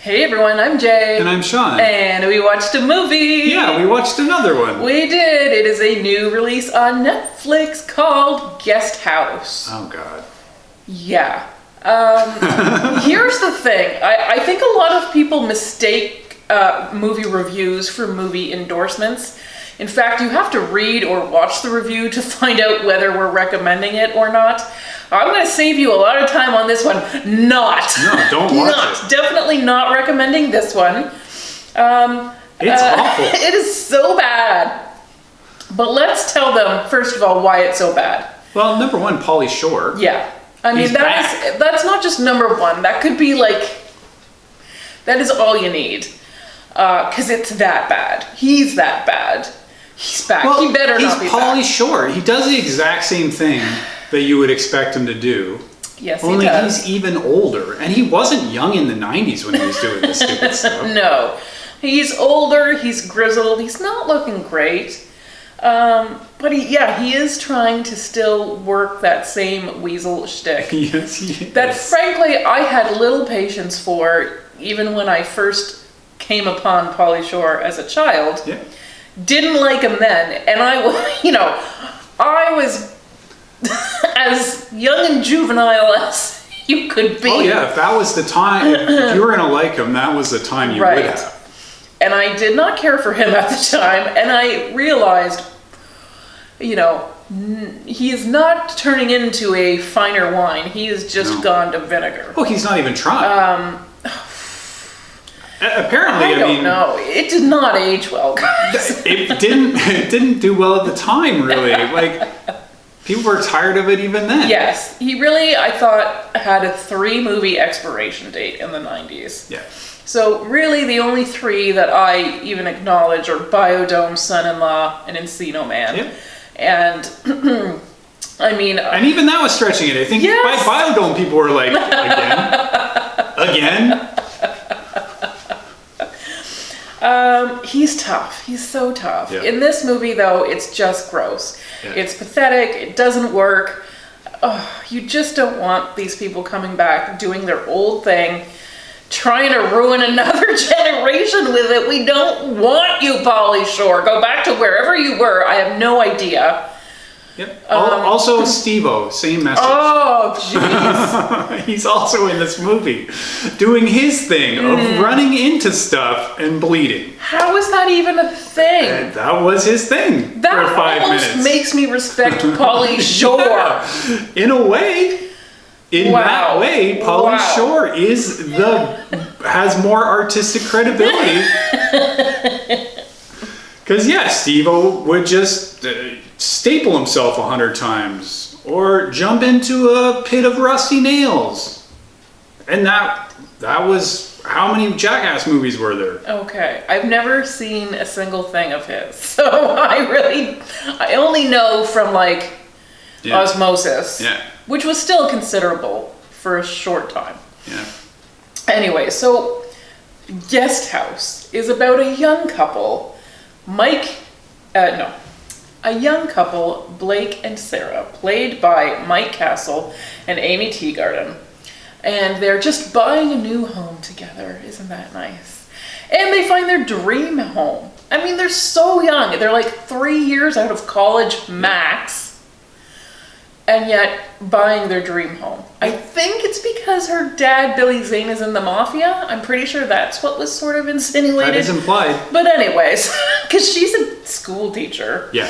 Hey everyone, I'm Jay. And I'm Sean. And we watched a movie. Yeah, we watched another one. We did. It is a new release on Netflix called Guesthouse. Oh God. Yeah. Here's the thing. I think a lot of people mistake movie reviews for movie endorsements. In fact, you have to read or watch the review to find out whether we're recommending it or not. I'm going to save you a lot of time on this one. No, don't watch it. Definitely not recommending this one. It's awful. It is so bad. But let's tell them, first of all, why it's so bad. Well, number one, Pauly Shore. Yeah. I mean, that's not just number one. That could be that is all you need. Because it's that bad. He's that bad. He's back. Well, He better not be he's back. Pauly Shore. He does the exact same thing that you would expect him to do. Yes, Only he does. he's even older. And he wasn't young in the 90s when he was doing this stupid stuff. No. He's older. He's grizzled. He's not looking great. But he is trying to still work that same weasel shtick. Yes, he is. That frankly I had little patience for even when I first came upon Pauly Shore as a child. Yeah. Didn't like him then, and I was as young and juvenile as you could be. Oh yeah, if that was the time, if you were going to like him, that was the time you would have. And I did not care for him at the time, and I realized, he is not turning into a finer wine. He has just gone to vinegar. Oh, he's not even trying. Apparently, I don't know. It did not age well, guys. It didn't do well at the time, really. People were tired of it even then. Yes, he really, I thought, had a 3-movie expiration date in the 90s. Yeah. So really the only 3 that I even acknowledge are Biodome, Son-in-Law, and Encino Man. Yeah. And I mean... and even that was stretching it. I think yes. by Biodome people were like, again? He's tough. He's so tough. Yeah. In this movie, though, it's just gross. Yeah. It's pathetic. It doesn't work. Oh, you just don't want these people coming back, doing their old thing, trying to ruin another generation with it. We don't want you, Pauly Shore. Go back to wherever you were. I have no idea. Yep. Also, Steve-O, same message. Oh, jeez. He's also in this movie, doing his thing of running into stuff and bleeding. How is that even a thing? And that was his thing That for 5 almost minutes. makes me respect Pauly Shore. Yeah. In a way. That way, Pauly Shore has more artistic credibility. Because Steve-O would just staple himself 100 times or jump into a pit of rusty nails. And that was, how many Jackass movies were there? Okay, I've never seen a single thing of his. So I only know from osmosis. Yeah. Which was still considerable for a short time. Yeah. Anyway, so Guesthouse is about a young couple, a young couple, Blake and Sarah, played by Mike Castle and Aimee Teegarden. And they're just buying a new home together. Isn't that nice? And they find their dream home. I mean, they're so young. They're 3 years out of college max. And yet buying their dream home. I think it's because her dad, Billy Zane, is in the mafia. I'm pretty sure that's what was sort of insinuated. That is implied. But anyways, because she's a school teacher. Yeah.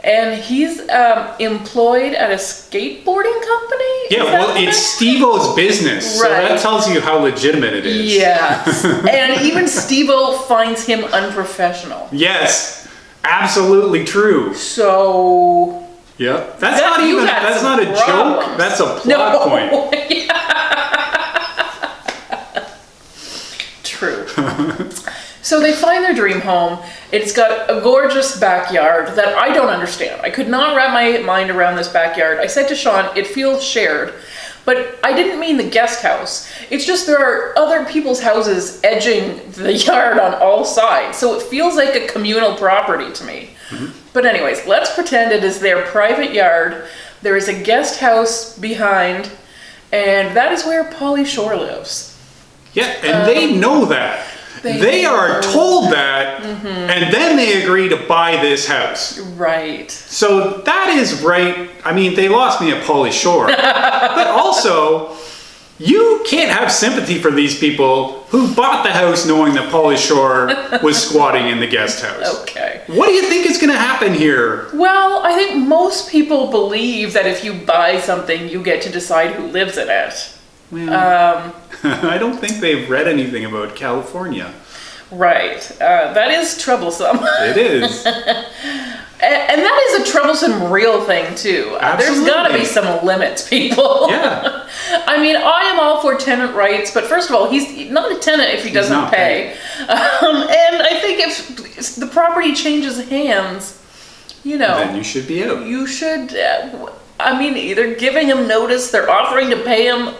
And he's employed at a skateboarding company? Yeah, well, it's Steve-O's business, so that tells you how legitimate it is. Yes. And even Steve-O finds him unprofessional. Yes, absolutely true. So... Yep. That's not a joke. That's a plot point. True. So they find their dream home. It's got a gorgeous backyard that I don't understand. I could not wrap my mind around this backyard. I said to Sean, it feels shared. But I didn't mean the guest house. It's just there are other people's houses edging the yard on all sides. So it feels like a communal property to me. Mm-hmm. But anyways, let's pretend it is their private yard. There is a guest house behind, and that is where Pauly Shore lives. Yeah, and they know that. They are told that, and then they agree to buy this house. Right. So that is right. I mean, they lost me at Pauly Shore. But also, you can't have sympathy for these people who bought the house knowing that Pauly Shore was squatting in the guest house. Okay. What do you think is going to happen here? Well, I think most people believe that if you buy something, you get to decide who lives in it. Well, I don't think they've read anything about California. Right. That is troublesome. It is. And that is a troublesome real thing, too. Absolutely. There's got to be some limits, people. Yeah. I mean, I am all for tenant rights, but first of all, he's not a tenant if he doesn't pay. And I think if the property changes hands, you know... Then you should be out. You should... I mean, either giving him notice, they're offering to pay him...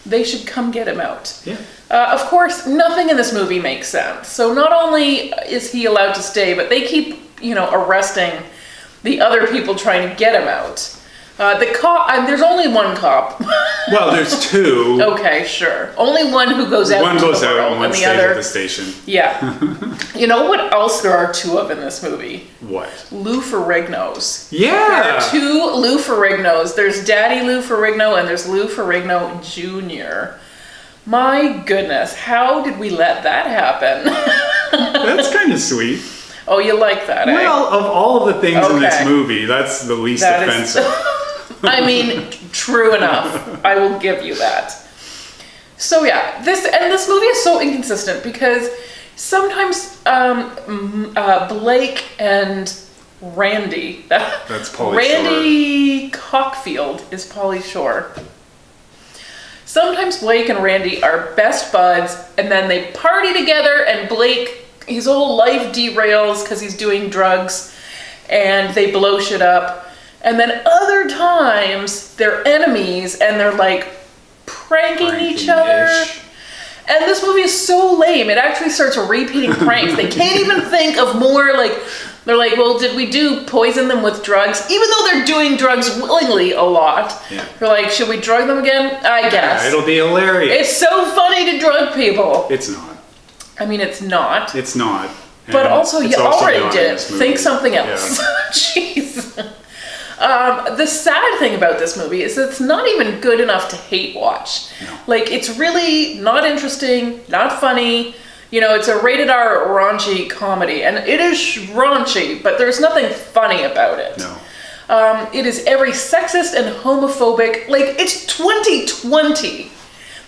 They should come get him out. Yeah. Of course, nothing in this movie makes sense. So not only is he allowed to stay, but they keep, arresting the other people trying to get him out. The cop, there's only one cop. Well, there's two. Okay, sure. Only one who goes out. One into goes the out world, and one the stays other, at the station. Yeah. You know what else there are two of in this movie? What? Lou Ferrignos. Yeah. There are two Lou Ferrignos. There's Daddy Lou Ferrigno and there's Lou Ferrigno Jr. My goodness, how did we let that happen? That's kind of sweet. Oh, you like that, eh? Well, of all of the things in this movie, that's the least offensive. I mean, true enough. I will give you that. So yeah, this movie is so inconsistent because sometimes Blake and Randy. That's Pauly Randy Cockfield is Pauly Shore. Sometimes Blake and Randy are best buds, and then they party together, and Blake, his whole life derails because he's doing drugs, and they blow shit up. And then other times, they're enemies, and they're like pranking each other. And this movie is so lame. It actually starts repeating pranks. They can't even think of more, like, they're like, well, did we poison them with drugs? Even though they're doing drugs willingly a lot. Yeah. They're like, should we drug them again? I guess. Yeah, it'll be hilarious. It's so funny to drug people. It's not. I mean, it's not. It's not. But also, you already did it. Think something else. Yeah. Jeez. The sad thing about this movie is it's not even good enough to hate watch. No. Like, it's really not interesting, not funny. It's a rated R raunchy comedy, and it is raunchy, but there's nothing funny about it. No. It is every sexist and homophobic. Like, it's 2020.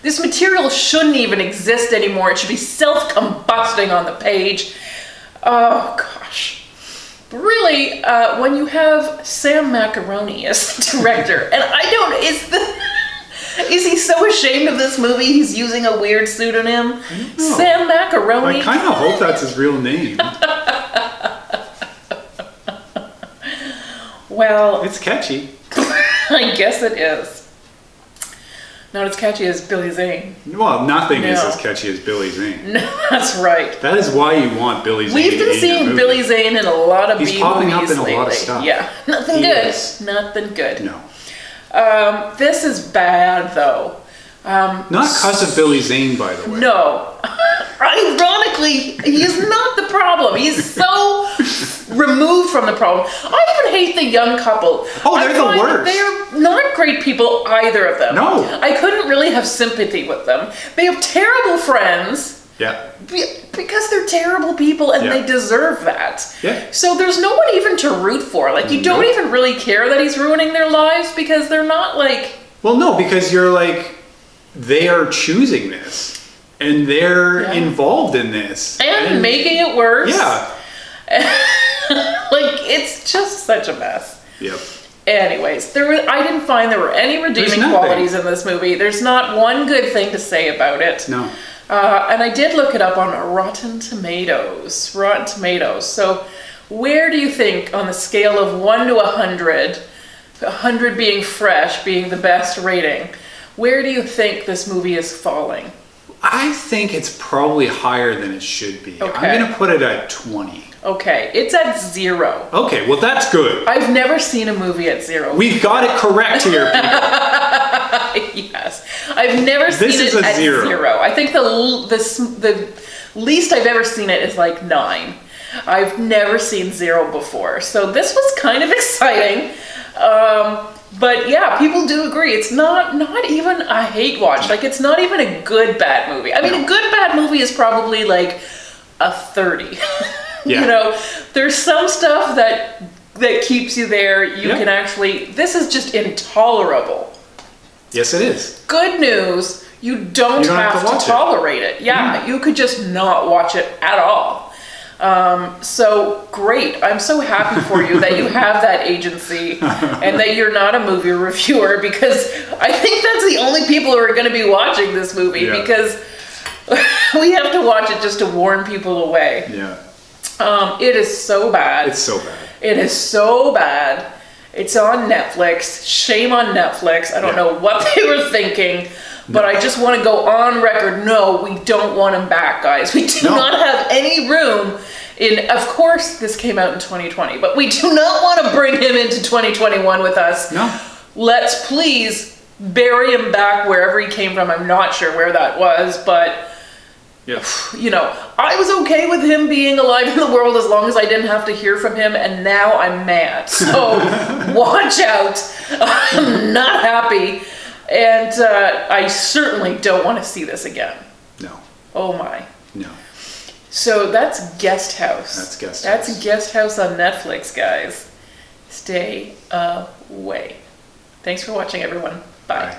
This material shouldn't even exist anymore. It should be self-combusting on the page. Oh, gosh. But really, when you have Sam Macaroni as the director, and is he so ashamed of this movie he's using a weird pseudonym? Sam Macaroni? I kind of hope that's his real name. Well... It's catchy. I guess it is. Not as catchy as Billy Zane. Well, nothing is as catchy as Billy Zane. No, that's right. That is why you want Billy Zane. We've been seeing Billy Zane in a lot of B movies. He's popping up in a lot of stuff. Yeah, nothing good. Nothing good. No. This is bad, though. Not because of Billy Zane, by the way. No. Ironically, he is not the problem. He's so removed from the problem. I even hate the young couple. Oh, they're the worst. They're not great people, either of them. No. I couldn't really have sympathy with them. They have terrible friends. Yeah. Because they're terrible people and they deserve that. Yeah. So there's no one even to root for. Like, you don't even really care that he's ruining their lives because they're not like... Well, no, because you're like, they are choosing this. And they're involved in this. And making it worse. Yeah. Like, it's just such a mess. Yep. Anyways, I didn't find there were any redeeming qualities in this movie. There's not one good thing to say about it. No. And I did look it up on Rotten Tomatoes. So where do you think, on the scale of 1 to 100, 100 being fresh, being the best rating, where do you think this movie is falling? I think it's probably higher than it should be. Okay. I'm going to put it at 20. Okay, it's at 0. Okay, well that's good. I've never seen a movie at 0. We've got it correct here, people. Yes. I've never seen This is it a at 0. 0. I think the least I've ever seen it is like 9. I've never seen 0 before. So this was kind of exciting. But yeah, people do agree. It's not even a hate watch. Like, it's not even a good bad movie. I mean, a good bad movie is probably like a 30. Yeah. You know, there's some stuff that keeps you there. You can actually, this is just intolerable. Yes, it is. Good news, you don't have to tolerate it. Yeah, you could just not watch it at all. So great. I'm so happy for you that you have that agency and that you're not a movie reviewer, because I think that's the only people who are going to be watching this movie, because we have to watch it just to warn people away. Yeah. It is so bad. It's so bad. It is so bad. It's on Netflix. Shame on Netflix. I don't know what they were thinking, but I just want to go on record. No, we don't want him back, guys. We do not have any room in, of course, this came out in 2020, but we do not want to bring him into 2021 with us. No. Let's please bury him back wherever he came from. I'm not sure where that was, but you know, I was okay with him being alive in the world as long as I didn't have to hear from him, and now I'm mad. So watch out. I'm not happy. And I certainly don't want to see this again. No. Oh my. No. So that's Guesthouse. That's Guesthouse. That's Guesthouse on Netflix, guys. Stay away. Thanks for watching, everyone. Bye. Bye.